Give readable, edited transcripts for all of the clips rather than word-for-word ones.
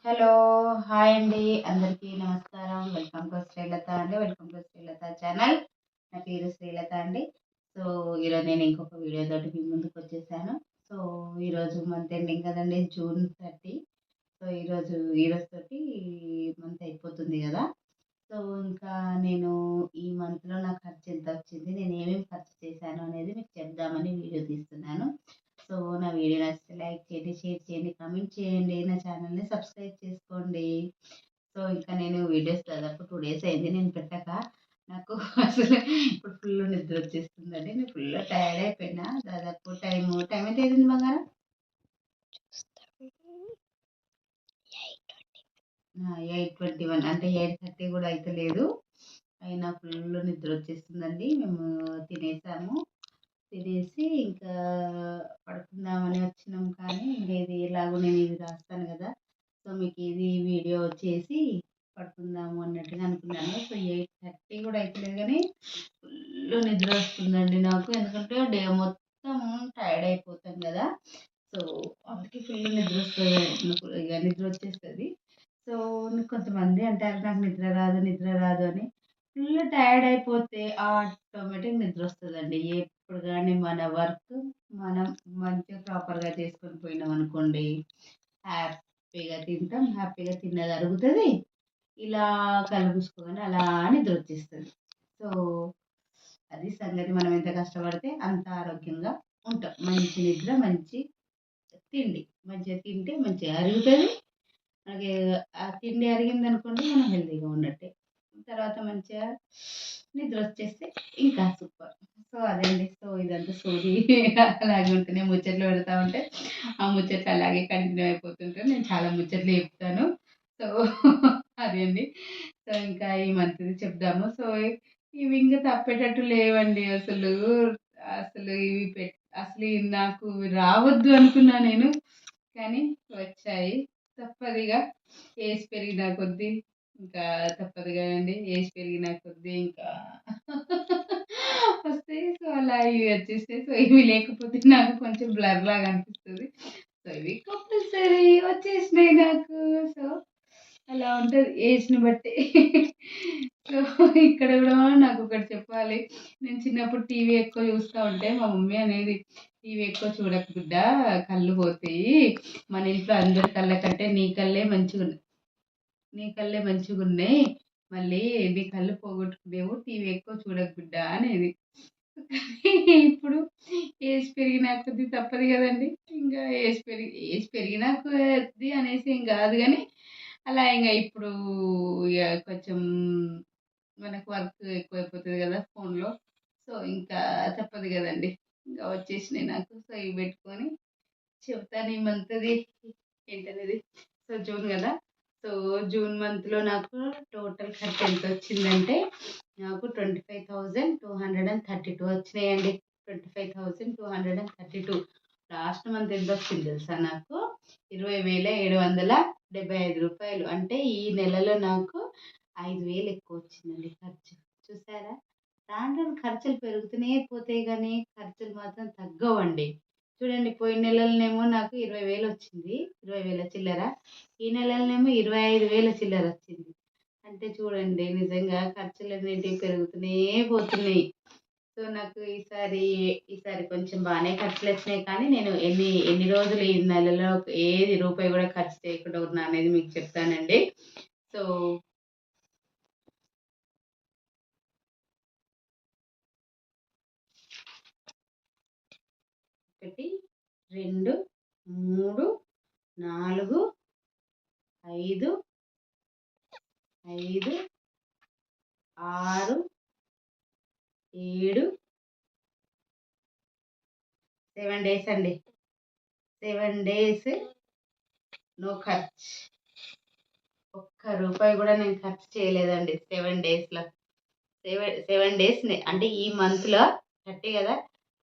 Hello! Hi అండి. అందరికీ నమస్కారం. వెల్కమ్ టు శ్రీలత అండి. Welcome to Srilatha channel. నా పేరు శ్రీలత అండి. సో, ఈరోజు నేను ఇంకొక వీడియోతోటి మీ ముందుకొచ్చేసాను. సో, ఈరోజు మంత్ ఎండింగ్ కదండీ! జూన్ 30. సో, ఈరోజుతోటి మంత్ అయిపోతుంది గదా! సో, ఇంకా నేను ఈ మంత్‌లో నా ఖర్చు ఎంతొచ్చింది, నేనేమేమి ఖర్చు చేశాను అనేది మీకు చెప్దామని వీడియో తీస్తున్నాను. సో, నా వీడియో నచ్చితే లైక్ చేయండి, షేర్ చేయండి, కామెంట్ చేయండి. నా ఛానల్‌ని సబ్స్క్రైబ్ చేసుకోండి. సో, ఇంకా నేను వీడియోస్ దాదాపు 2 డేస్ అయింది నేను పెట్టక. నాకు అసలు ఇప్పుడు ఫుల్ నిద్రొచ్చేస్తుందండి. నేను ఫుల్ టైర్డ్ అయిపోయినా. దాదాపు టైం ఎంత అయింది బంగారం? 8:21 అంటే 8:30 కూడా అయితలేదు. అయినా ఫుల్ నిద్రొచ్చేస్తుందండి. మేము తినేసాము. తినేసి ఇంకా పడుకుందామని వచ్చినాం, కానీ ఇంక ఇది ఎలాగో నేను ఇది రాస్తాను కదా! సో, మీకు ఇది వీడియో వచ్చేసి పడుకుందాము అన్నట్టుగా అనుకున్నాను. సో, 8:30 కూడా అయితలేదు, కానీ ఫుల్ నిద్ర వస్తుందండి నాకు. ఎందుకంటే డే మొత్తం టైర్డ్ అయిపోతాం కదా! సో, అందుకే ఫుల్ నిద్ర వస్తుంది. ఇక నిద్ర వచ్చేస్తుంది. సో, కొంతమంది అంటారు నాకు నిద్ర రాదు అని. ఫుల్ టైర్డ్ అయిపోతే ఆటోమేటిక్ నిద్రొస్తదండి. ఎప్పుడు గాని మన వర్క్ మనం మంచిగా ప్రాపర్‌గా చేసుకొని పోయినామనుకోండి, హ్యాపీగా తింటాం. హ్యాపీగా తిన్నది అరుగుతది. ఇలా కళ్ళు మూసుకోగానే అలా నిద్రొచ్చేస్తది. సో, అది సంగతి. మనం ఎంత కష్టపడితే అంత ఆరోగ్యంగా ఉంటాం. మంచి నిద్ర, మంచి తిండి. మంచిగా తింటే మంచిగా అరుగుతది. అలాగే ఆ తిండి అరిగిందనుకోండి మనం హెల్తీగా ఉన్నట్టే. తర్వాత మంచిగా నిద్రొచ్చేస్తే ఇంకా సూపర్. సో, అదే అండి. సో, ఇదంతా సోది అలాగే ఉంటుంది. ముచ్చట్లు పెడతా ఉంటే, ఆ ముచ్చట్లు అలాగే కంటిన్యూ అయిపోతుంటాయి. నేను చాలా ముచ్చట్లు చెప్తాను. సో, అదే అండి. సో, ఇంకా ఈ మంత్‌ది చెప్దాము. సో, ఇవి ఇంక తప్పేటట్టు లేవండి అసలు. అసలు ఇవి పెట్ అసలు ఇవి నాకు రావద్దు అనుకున్నా నేను. కానీ వచ్చాయి. తప్పదిగా. ఏజ్ పెరిగిన కొద్దీ ఇంకా తప్పదు గదండీ! ఏజ్ పెరిగిన కొద్దీ ఇంకా వస్తాయి. సో, అలా ఇవి వచ్చేసాయి. సో, ఇవి లేకపోతే నాకు కొంచెం బ్లర్ లాగా అనిపిస్తది. సో, ఇవి కంపల్సరీ వచ్చేసినాయి నాకు. సో, అలా ఉంటది ఏజ్‌ని బట్టి. సో, ఇక్కడ గూడా నాకొకటి చెప్పాలి. నేను చిన్నప్పుడు టీవీ ఎక్కువ చూస్తా ఉంటే మా మమ్మీ అనేది, "టీవీ ఎక్కువ చూడకు బిడ్డ, కళ్ళు పోతాయి. మన ఇంట్లో అందరి కళ్ళ కంటే నీ కళ్ళే మంచిగున్నయి. మళ్ళీ నీ కళ్ళు పోగొట్టుకునేవు. టీవీ ఎక్కువ చూడకు బిడ్డ" అనేది. ఇప్పుడు ఏజ్ పెరిగిన కొద్దీ తప్పదు గదండీ! ఇంగా ఏజ్ పెరిగిన కొద్దీ అనేసి ఏం గాదు గానీ, అలా ఇప్పుడు ఇగ కొంచెం మనకు వర్క్ ఎక్కువైపోతది గదా ఫోన్‌లో. సో, ఇంకా తప్పదు గదండీ! ఇంకా వచ్చేసినాయి నాకు. సో, ఇవి బెట్టుకొని చెప్తాను ఈ మంత్‌ది ఏంటనేది. సో, జూన్ గదా! సో, జూన్ మంత్‌లో నాకు టోటల్ ఖర్చు ఎంతొచ్చిందంటే, నాకు 25,232 వచ్చినాయండి. 25,232. లాస్ట్ మంత్ ఎంతొచ్చింది తెలుసా నాకు? రూ. 20,775. అంటే ఈ నెలలో నాకు 5,000 ఎక్కువొచ్చిందండి ఖర్చు. చూసారా? రాను రాను ఖర్చులు పెరుగుతూనే పోతాయి గానీ, ఖర్చులు మాత్రం తగ్గవండి. చూడండి, పోయిన నెలలనేమో నాకు 20,000 వచ్చింది. 20,000 చిల్లర. ఈ నెలలనేమో 25,000 చిల్లరొచ్చింది. అంటే చూడండి, నిజంగా ఖర్చులనేటివి పెరుగుతూనే పోతున్నాయి. సో, నాకు ఈసారి కొంచెం బానే ఖర్చులొచ్చినాయి, కానీ నేను ఎన్ని రోజులు ఈ నెలలో ఏది రూపాయి గూడా ఖర్చు చేయకుండా ఉన్నా అనేది మీకు చెప్తానండి. సో, 1, 2, 3, 4, 5, 6, 7, 7 డేస్ అండి. 7 డేస్ నో ఖర్చ్. ఒక్క రూపాయి గూడా నేను ఖర్చు చేయలేదండి 7 డేస్‌లో. 7 డేస్ అంటే ఈ మంత్‌లో 30 గదా!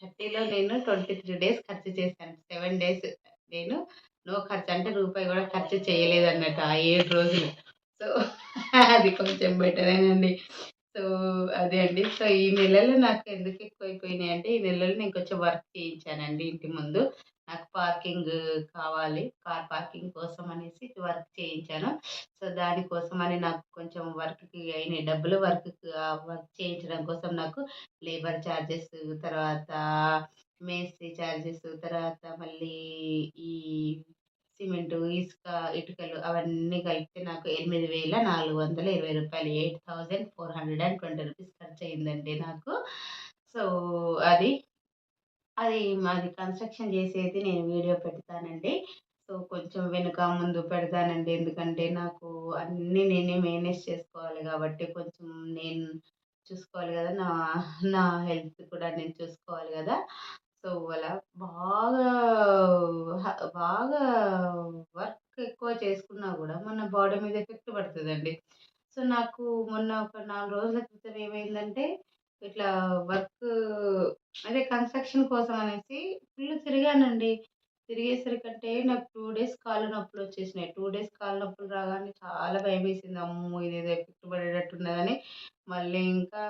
30లో నేను 23 డేస్ ఖర్చు చేశాను. 7 డేస్ నేను నో ఖర్చు, అంటే రూపాయి గూడా ఖర్చు చేయలేదన్నట్టు ఆ 7 రోజులు. సో, అది కొంచెం బెటరేనండి. సో, అదే అండి. సో, ఈ నెలలో నాకు ఎందుకు ఎక్కువైపోయినాయంటే, ఈ నెలలో నేను కొంచెం వర్క్ చేయించానండి ఇంటి ముందు. నాకు పార్కింగ్ కావాలి. కార్ పార్కింగ్ కోసం అనేసి వర్క్ చేయించాను. సో, దానికోసమని నాకు కొంచెం వర్క్‌కి అయినాయి డబ్బులు. వర్క్ చేయించడం కోసం నాకు లేబర్ చార్జెస్, తర్వాత మేస్త్రి చార్జెస్, తర్వాత మళ్ళీ ఈ సిమెంటు, ఇసుక, ఇటుకలు అవన్నీ కలిపితే నాకు రూ. 8,420 8,420 ఖర్చయిందండి నాకు. సో, అది అది మాది కన్‌స్ట్రక్షన్ చేసేది నేను వీడియో పెడతానండి. సో, కొంచెం వెనుక, ముందు పెడతానండి. ఎందుకంటే, నాకు అన్నీ నేనే మేనేజ్ చేసుకోవాలి గాబట్టి, కొంచెం నేను చూసుకోవాలి గదా! నా హెల్త్ కూడా నేను చూసుకోవాలి గదా! సో, అలా బాగా బాగా వర్క్ ఎక్కువ చేసుకున్నా గూడా మన బాడీ మీద ఎఫెక్ట్ పడతదండి. సో, నాకు మొన్న ఒక 4 రోజుల క్రితం ఏమైందంటే, ఇట్లా వర్కు అదే కన్‌స్ట్రక్షన్ కోసం అనేసి ఫుల్ తిరిగానండి. తిరిగేసరికంటే నాకు 2 డేస్ కాళ్ళు నొప్పులొచ్చేసినాయి. 2 డేస్ కాళ్ళు నొప్పులు రాగానే చాలా భయమేసింది. అమ్మో! ఇదేదో ఎఫెక్ట్ పడేటట్టున్నదని మళ్ళీ ఇంకా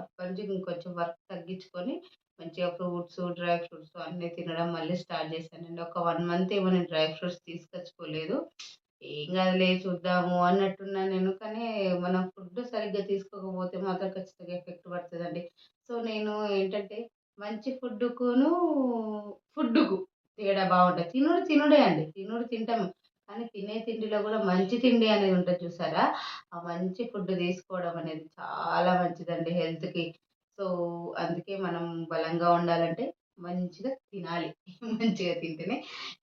అప్పటి నుంచి ఇంకొంచెం వర్క్ తగ్గించుకొని మంచిగా ఫ్రూట్స్, డ్రై ఫ్రూట్స్ అన్నీ తినడం మళ్ళీ స్టార్ట్ చేశానండి. ఒక 1 మంత్ ఏమో నేను డ్రై ఫ్రూట్స్ తీసుకొచ్చుకోలేదు. ఏం కాదులే చూద్దాము అన్నట్టున్నా నేను. కానీ మనం ఫుడ్ సరిగ్గా తీసుకోకపోతే మాత్రం ఖచ్చితంగా ఎఫెక్ట్ పడతదండి. సో, నేను ఏంటంటే మంచి ఫుడ్డుకు తేడా బావుంటది. తినుడు తినుడే అండి. తినుడు తింటాము. కానీ తినే తిండిలో గూడా మంచి తిండి అనేది ఉంటది చూసారా? ఆ మంచి ఫుడ్ తీసుకోవడం అనేది చాలా మంచిదండి హెల్త్‌కి. సో, అందుకే మనం బలంగా ఉండాలంటే మంచిగా తినాలి. మంచిగా తింటేనే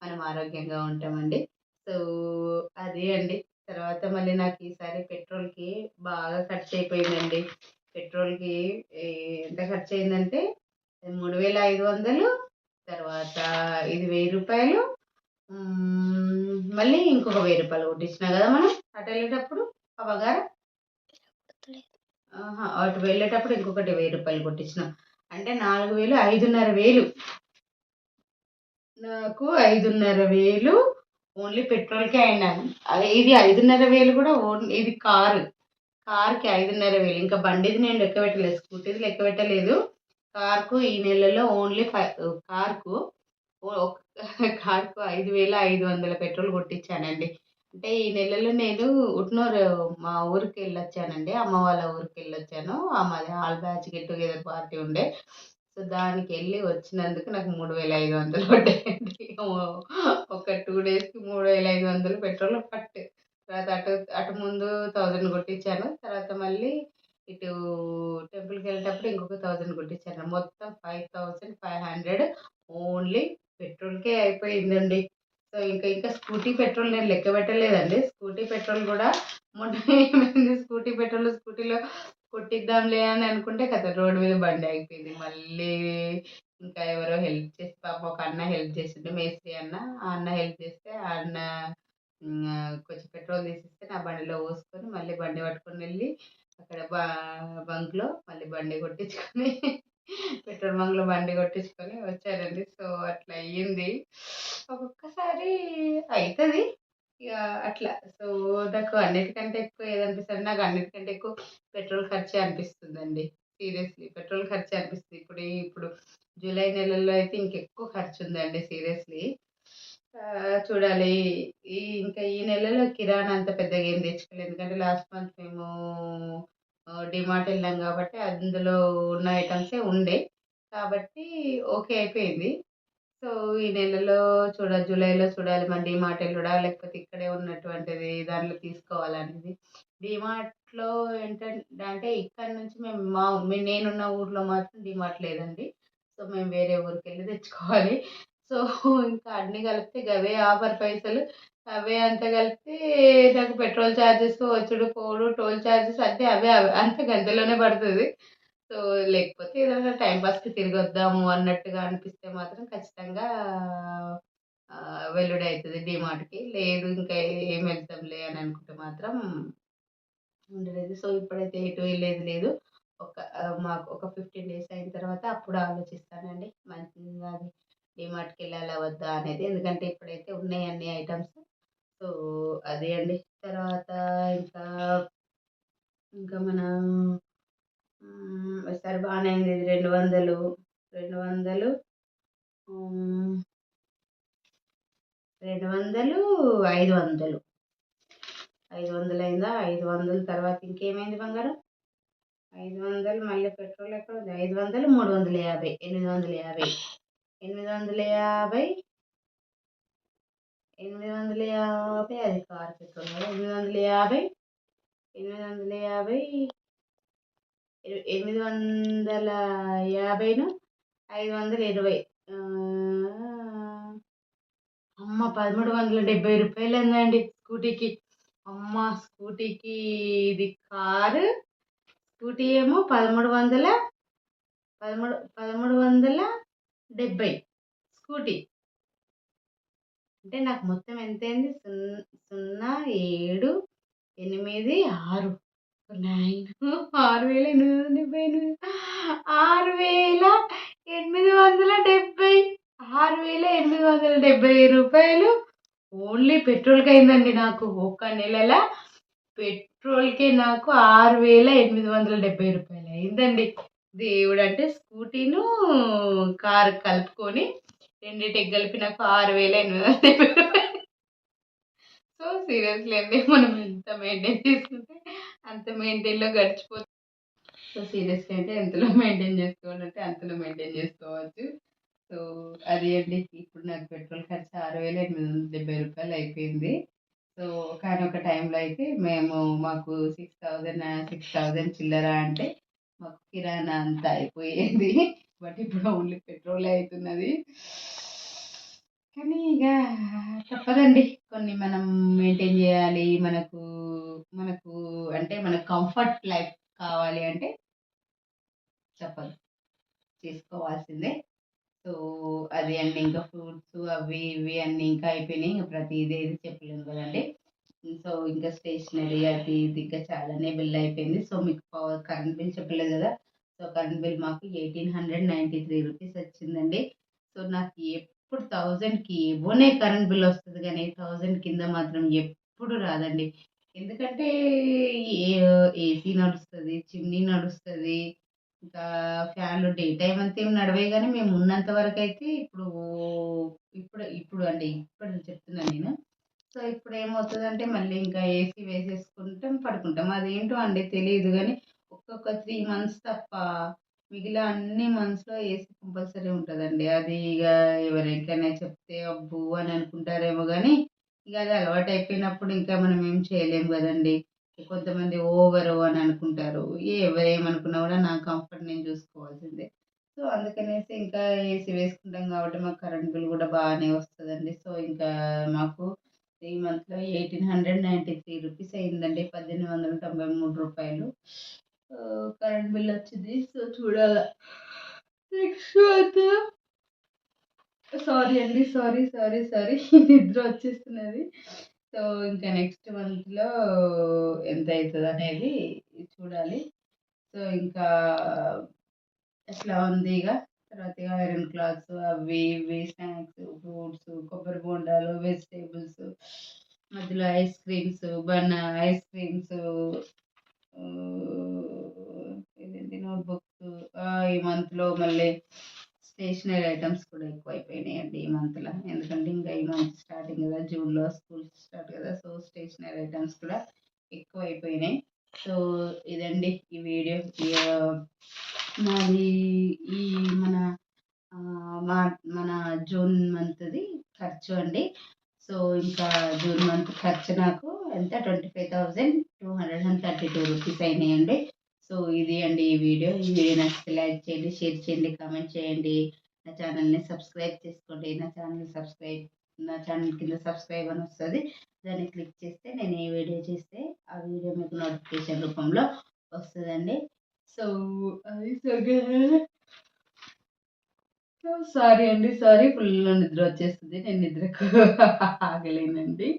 మనం ఆరోగ్యంగా ఉంటామండి. సో, అదే అండి. తర్వాత మళ్ళీ నాకు ఈసారి పెట్రోల్‌కి బాగా ఖర్చయిపోయిందండి. పెట్రోల్‌కి ఏ ఎంత ఖర్చయిందంటే 3,500, తర్వాత ఇది రూ. 1000. మళ్ళీ ఇంకొక రూ. 1000 కొట్టించినా గదా మనం అటెళ్ళేటప్పుడు ఆ బంగారం. అహా! అటు వెళ్ళేటప్పుడు ఇంకొకటి రూ. 1000 కొట్టించినాం. అంటే 4,000, 5,500. నాకు 5,500 ఓన్లీ పెట్రోల్‌కే అయినాయి. ఇది 5,500 గూడా ఇది కారు. కార్‌కి 5,500. ఇంకా బండిది నేను లెక్క పెట్టలేదు. స్కూటీది లెక్క పెట్టలేదు. కార్‌కు ఈ నెలలో ఓన్లీ కార్‌కు ఒక కార్‌కు 5,500 పెట్రోల్ కొట్టించానండి. అంటే ఈ నెలలో నేను ఉట్నూరు మా ఊరికెళ్ళొచ్చానండి. అమ్మ వాళ్ళ ఊరికెళ్ళొచ్చాను. మాది all batch get together party ఉండే. సో, దానికెళ్ళి వచ్చినందుకు నాకు 3,500 పడ్డాయండి. ఒక 2 డేస్‌కి 3,500 పెట్రోల్ పట్టు. తర్వాత అటు ముందు 1000 కొట్టించాను. తర్వాత మళ్ళీ ఇటు టెంపుల్‌కెళ్ళేటప్పుడు ఇంకొక 1000 కొట్టించాను. మొత్తం 5,500 ఓన్లీ పెట్రోల్‌కే అయిపోయిందండి. సో, ఇంకా స్కూటీ పెట్రోల్ నేను లెక్క పెట్టలేదండి. స్కూటీ పెట్రోల్ గూడా మొన్న ఏమైంది, స్కూటీలో కొట్టిద్దాంలే అని అనుకుంటే ఖతం రోడ్డు మీద బండి ఆగిపోయింది. మళ్ళీ ఇంకా ఎవరో హెల్ప్ చేసి పాపం ఒక అన్న హెల్ప్ చేసిండు. మేస్త్రి అన్న. ఆ అన్న హెల్ప్ చేస్తే ఆ అన్న కొంచెం పెట్రోల్ తీసిస్తే నా బండిలో పోసుకొని మళ్ళీ బండి పట్టుకొనెళ్ళి అక్కడ బంక్‌లో మళ్ళీ బండి కొట్టించుకొని పెట్రోల్ బంక్‌లో బండి కొట్టించుకొని వచ్చానండి. సో, అట్లా అయ్యింది. ఒక్కొక్కసారి అయితది. ఇగ అట్లా. సో, నాకు అన్నిటికంటే ఎక్కువ ఏదనిపిస్తదంటే నాకు అన్నిటికంటే ఎక్కువ పెట్రోల్ ఖర్చే అనిపిస్తుందండి. సీరియస్‌లీ పెట్రోల్ ఖర్చే అనిపిస్తుంది. ఇప్పుడు జూలై నెలలో అయితే ఇంకెక్కువ ఖర్చుందండి సీరియస్‌లీ. చూడాలి. ఇంకా ఈ నెలలో కిరాణా అంత పెద్దగా ఏం తెచ్చుకోలేదు. ఎందుకంటే లాస్ట్ మంత్ మేము డీమార్ట్ ఎళ్ళాం కాబట్టి అందులో ఉన్న ఐటెమ్సే ఉండే. కాబట్టి ఓకే అయిపోయింది. సో, ఈ నెలలో జూలైలో చూడాలి మరి డీమార్ట్ ఎళ్ళుడా, లేకపోతే ఇక్కడే ఉన్నటువంటిది దాంట్లో తీసుకోవాలనేది. డీమార్ట్‌లో అంటే ఇక్కడి నుంచి నేనున్న ఊర్లో మాత్రం డీమార్ట్ లేదండి. సో, మేము వేరే ఊరికెళ్ళి తెచ్చుకోవాలి. సో, ఇంకా అన్నీ కలిపితే గవే ఆఫర్ పైసలు. అవే అంతా కలిపితే నాకు పెట్రోల్ చార్జెస్, వచ్చుడు, పోవుడు, టోల్ చార్జెస్ అన్నీ అవే అంతే గంతలోనే పడతది. సో, లేకపోతే ఏదైనా టైమ్ పాస్‌కి తిరిగొద్దాము అన్నట్టుగా అనిపిస్తే మాత్రం ఖచ్చితంగా వెళ్ళుడే అయితది డీమార్ట్‌కి. లేదు ఇంకా ఏం వెళ్తాంలే అని అనుకుంటే మాత్రం ఉండలేదు. సో, ఇప్పుడైతే ఎటు వెళ్ళేది లేదు. మాకు ఒక 15 డేస్ అయిన తర్వాత అప్పుడు ఆలోచిస్తానండి. మంచిగా అది డీమార్ట్‌కెళ్ళాలా వద్దా అనేది. ఎందుకంటే ఇప్పుడైతే ఉన్నాయి అన్ని ఐటెమ్స్. సో, అదే అండి. తర్వాత ఇంకా, ఇంకా మనం సరే బానే అయింది ఇది 200, 200 హ్మ్. 200, 500. 500 అయిందా? 500 తర్వాత ఇంకేమైంది బంగారం? 500 మళ్ళీ పెట్రోల్ ఎక్కడ ఉంది? 500, 350, 850. 850, 850 అది కార్ పెట్రోల్. 850, 850, 850ను 520. అమ్మ 1370 రూపాయలు అయిందండి స్కూటీకి. అమ్మ స్కూటీకి ఇది కారు, స్కూటీ ఏమో 1370 స్కూటీ. అంటే నాకు మొత్తం ఎంత అయింది? 0, 7, 8, 6, 6,870. 6,870. 6,870 రూపాయలు ఓన్లీ పెట్రోల్కి అయిందండి నాకు. ఒక్క నెలల పెట్రోల్కి నాకు 6,870 రూపాయలు అయిందండి. దేవుడు అంటే స్కూటీను కారు కలుపుకొని రెండింటికి కలిపి నాకు 6,870 రూపాయలు. సో సీరియస్లీ అండి, మనం ఎంత మెయింటైన్ చేసుకుంటే అంత మెయింటైన్లో గడిచిపోతుంది. సో సీరియస్లీ అంటే ఎంతలో మెయింటైన్ చేసుకోవాలంటే అంతలో మెయింటైన్ చేసుకోవచ్చు. సో అది అండి, ఇప్పుడు నాకు పెట్రోల్ ఖర్చు 6,870 రూపాయలు అయిపోయింది. సో కానీ ఒక టైంలో అయితే మాకు 6,000 చిల్లర అంటే మాకు కిరాణా అంతా అయిపోయేది. బట్ ఇప్పుడు ఓన్లీ పెట్రోల్ అవుతున్నది. కానీ ఇక తప్పదండి, కొన్ని మనం మెయింటైన్ చేయాలి. మనకు మనకు అంటే మనకు కంఫర్ట్ లైఫ్ కావాలి అంటే తప్పదు, చేసుకోవాల్సిందే. సో అది అండి, ఇంకా ఫ్రూట్స్ అవి ఇవి అన్నీ ఇంకా అయిపోయినాయి. ఇంకా ప్రతిదీ ఏది చెప్పలేము కదండి. సో ఇంకా స్టేషనరీ అది ఇది ఇంకా చాలానే బిల్ అయిపోయింది. సో మీకు కరెంట్ బిల్ చెప్పలేదు కదా. సో కరెంట్ బిల్ మాకు 1,893 రూపీస్ వచ్చిందండి. సో నాకు ఎప్పుడు 1000కి ఏవోనే కరెంట్ బిల్ వస్తుంది, కానీ 1000 కింద మాత్రం ఎప్పుడు రాదండి. ఎందుకంటే ఏసీ నడుస్తుంది, చిమ్నీ నడుస్తుంది, ఇంకా ఫ్యాన్లు డే టైం అంతా ఏమి నడవాయి. కానీ మేము ఉన్నంత వరకు అయితే ఇప్పుడు ఇప్పుడు ఇప్పుడు అండి ఇప్పుడు చెప్తున్నాను నేను. సో ఇప్పుడు ఏమవుతుందంటే మళ్ళీ ఇంకా ఏసీ వేసేసుకుంటాం, పడుకుంటాం. అదేంటో అండి తెలియదు, కానీ ఒక్కొక్క 3 మంత్స్ తప్ప మిగిలిన అన్ని మంత్స్లో ఏసీ కంపల్సరీ ఉంటుందండి. అది ఇక ఎవరికైనా చెప్తే అబ్బో అని అనుకుంటారేమో, కానీ ఇక అది అలవాటు అయిపోయినప్పుడు ఇంకా మనం ఏం చేయలేము కదండి. కొంతమంది ఓవరు అని అనుకుంటారు. ఎవరేమనుకున్నా కూడా నా కంఫర్ట్ నేను చూసుకోవాల్సిందే. సో అందుకనేసి ఇంకా ఏసీ వేసుకుంటాం కాబట్టి మాకు కరెంట్ బిల్ కూడా బాగానే వస్తుందండి. సో ఇంకా మాకు ఈ మంత్లో 1,893 రూపీస్ అయిందండి. 1,893 రూపాయలు కరెంట్ బిల్ వచ్చింది. సో చూడాల నెక్స్ట్ మంత్. సారీ అండి, సారీ సారీ సారీ నిద్ర వచ్చేస్తున్నది. సో ఇంకా నెక్స్ట్ మంత్లో ఎంత అవుతుంది అనేది చూడాలి. సో ఇంకా ఎట్లా ఉంది ఇక. తర్వాత ఇక ఐరన్ క్లాత్స్ అవి ఇవి స్నాక్స్, ఫ్రూట్స్, కొబ్బరి బోండాలు, వెజిటేబుల్స్, మధ్యలో ఐస్ క్రీమ్స్, ఐస్ క్రీమ్స్, ఇదేంటి నోట్బుక్స్. ఈ మంత్లో మళ్ళీ స్టేషనరీ ఐటమ్స్ కూడా ఎక్కువ అయిపోయినాయండి ఈ మంత్లో. ఎందుకంటే ఇంకా ఈ మంత్ స్టార్టింగ్ కదా, జూన్లో స్కూల్స్ స్టార్ట్ కదా. సో స్టేషనరీ ఐటమ్స్ కూడా ఎక్కువ అయిపోయినాయి. సో ఇదండి ఈ వీడియో. మాది ఈ మన మా మన జూన్ మంత్ది ఖర్చు అండి. సో ఇంకా జూన్ మంత్ ఖర్చు నాకు ఎంత 25,232 రూపీస్ అయినాయండి. సో ఇది అండి ఈ వీడియో. ఈ వీడియో నచ్చితే లైక్ చేయండి, షేర్ చేయండి, కామెంట్ చేయండి. నా ఛానల్ని సబ్స్క్రైబ్ చేసుకోండి. నా ఛానల్ కింద సబ్స్క్రైబ్ అని వస్తుంది, దాన్ని క్లిక్ చేస్తే నేను ఏ వీడియో చేస్తే ఆ వీడియో మీకు నోటిఫికేషన్ రూపంలో వస్తుందండి. సో అది సారీ అండి, సారీ, ఫుల్ నిద్ర వచ్చేస్తుంది. నేను నిద్రకు ఆగలేనండి.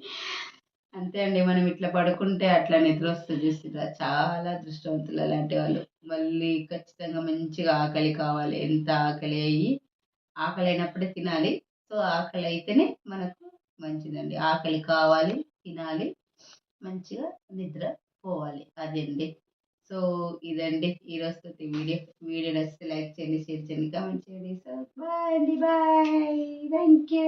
అంతే అండి, మనం ఇట్లా పడుకుంటే అట్లా నిద్ర వస్తుంది చూసిరా. చాలా అదృష్టవంతులు అలాంటి వాళ్ళు. మళ్ళీ ఖచ్చితంగా మంచిగా ఆకలి కావాలి. ఎంత ఆకలి అయినప్పుడే తినాలి. సో ఆకలి అయితేనే మనకు మంచిదండి. ఆకలి కావాలి, తినాలి, మంచిగా నిద్ర పోవాలి. అదండి. సో ఇదండి ఈరోజు వీడియో. వీడియో నచ్చితే లైక్ చేయండి, షేర్ చేయండి, కామెంట్ చేయండి. సో బాయ్ అండి, బాయ్, థ్యాంక్ యూ.